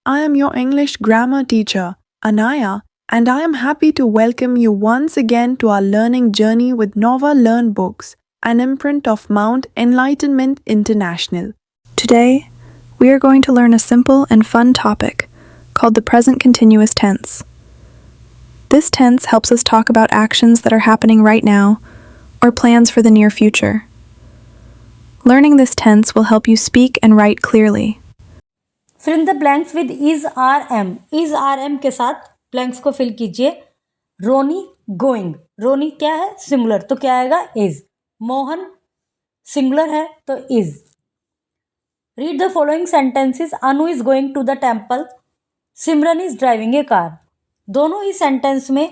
I am your English grammar teacher, Anaya, and I am happy to welcome you once again to our learning journey with Nova Learn Books, an imprint of Mount Enlightenment International. Today, we are going to learn a simple and fun topic called the present continuous tense. This tense helps us talk about actions that are happening right now or plans for the near future. Learning this tense will help you speak and write clearly. Fill in the blanks with is are am. Is are am के साथ blanks को fill कीजिए. रोनी going. रोनी क्या है? Singular, तो क्या आएगा? Is. Mohan singular है तो is. Read the following sentences. Anu is going to the temple. Simran is driving a car. दोनों ही सेंटेंस में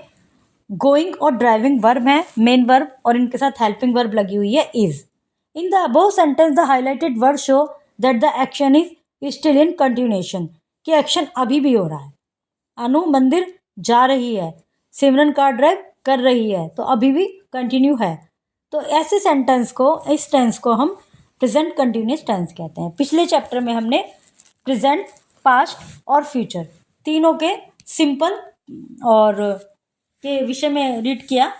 गोइंग और ड्राइविंग वर्ब है, मेन वर्ब, और इनके साथ हेल्पिंग वर्ब लगी हुई है is. In the above sentence the highlighted word show that the action is still in continuation. कि एक्शन अभी भी हो रहा है. अनु मंदिर जा रही है, सिमरन कार ड्राइव कर रही है, तो अभी भी कंटिन्यू है. तो ऐसे सेंटेंस को, इस टेंस को हम प्रेजेंट कंटिन्यूअस टेंस कहते हैं. पिछले चैप्टर में हमने प्रेजेंट, पास्ट और फ्यूचर तीनों के सिंपल और के विषय में रीड किया.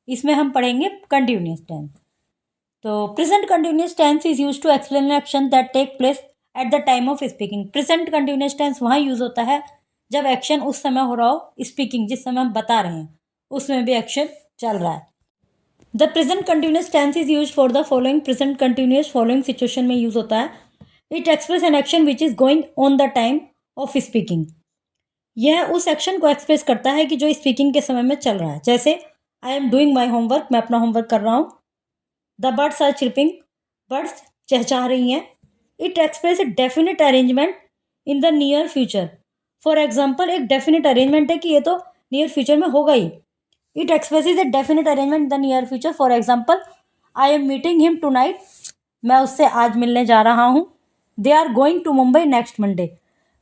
इसमें हम पढ़ेंगे कंटिन्यूअस टेंस. तो present continuous tense is use to explain action that take place at the time of speaking. Present continuous tense वहाँ यूज होता है जब एक्शन उस समय हो रहा हो. स्पीकिंग जिस समय हम बता रहे हैं उसमें भी एक्शन चल रहा है. The present continuous tense is use for the following. Present continuous following situation में यूज होता है. It express an action which is going on the time of speaking. यह उस एक्शन को एक्सप्रेस करता है कि जो स्पीकिंग के समय में चल रहा है. जैसे I am doing my homework. मैं अपना होमवर्क कर रहा हूँ. The birds are chirping. Birds चहचहा रही हैं. It express a definite arrangement in the near future. For example, एक डेफिनेट अरेंजमेंट है कि ये तो नियर फ्यूचर में होगा ही. It expresses a definite arrangement in the near future. For example, I am meeting him tonight. मैं उससे आज मिलने जा रहा हूँ. दे are going to Mumbai next Monday.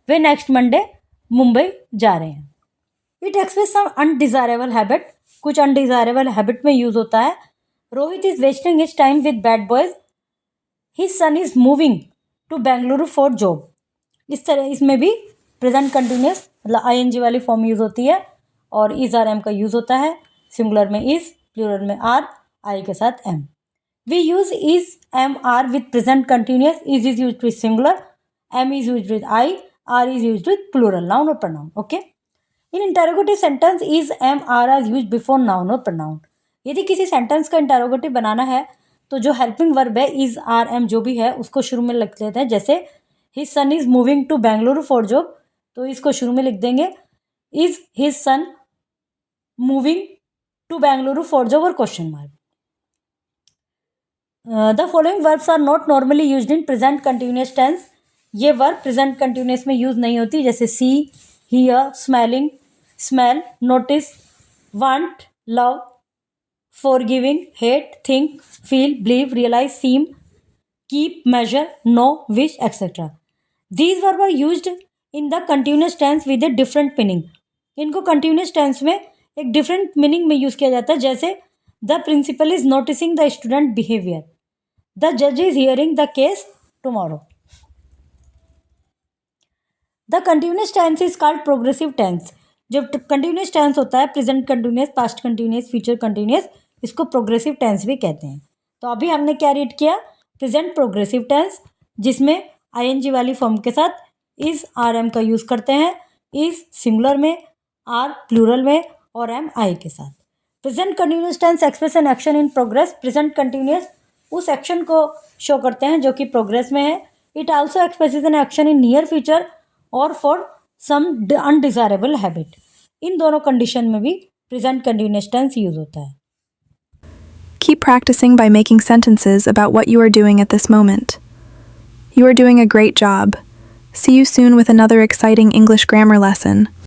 वे नेक्स्ट मंडे मुंबई जा रहे हैं. It express some undesirable habit. कुछ अनडिजायरेबल हैबिट में यूज होता है. Rohit is wasting his time with bad boys. His son is moving to Bengaluru for job. इस तरह इसमें भी प्रेजेंट कंटिन्यूअस मतलब आईएनजी वाली फॉर्म यूज होती है और इज आर एम का यूज होता है. सिंगुलर में इज, प्लूरल में आर, आई के साथ am. We use is am are with present continuous. Is use with singular, am is use with I, are is use with plural noun और pronoun. Okay. In interrogative sentence is am are are use before noun और pronoun. यदि किसी sentence का interrogative बनाना है तो जो helping verb है इज आर एम जो भी है उसको शुरू में लिख लेते हैं. जैसे his son is moving to Bengaluru for job, तो इसको शुरू में लिख देंगे is his son moving to Bengaluru for job और question mark. The following verbs are not normally used in present continuous tense. ये वर्ब प्रेजेंट कंटिन्यूअस में यूज नहीं होती. जैसे see, hear, smelling, smell, notice, want, love, forgiving, hate, think, feel, believe, realize, seem, keep, measure, know, wish, etc. These verbs are used in the continuous tense with a different meaning. इनको continuous tense में एक different meaning में use किया जाता है. जैसे the principal is noticing the student behavior. The judge is hearing the case tomorrow. The continuous tense is called progressive tense. जब continuous tense होता है, present continuous, past continuous, future continuous, इसको progressive tense भी कहते हैं. तो अभी हमने क्या रीड किया? प्रेजेंट प्रोग्रेसिव टेंस, जिसमें आईएनजी वाली फॉर्म के साथ इज आर एम का यूज़ करते हैं. इज सिंगुलर में, आर प्लूरल में और एम आई के साथ. Present continuous tense express an action in progress. Present continuous उस एक्शन को शो करते हैं जो कि प्रोग्रेस में है. It also expresses N action in near future और फॉर सम अनडिजायरेबल हैबिट. इन दोनों कंडीशन में भी प्रेजेंट कंटिन्यूअस टेंस यूज होता है. Keep practicing by making sentences about what you are doing at this moment. You are doing a great job. See you soon with another exciting English grammar lesson.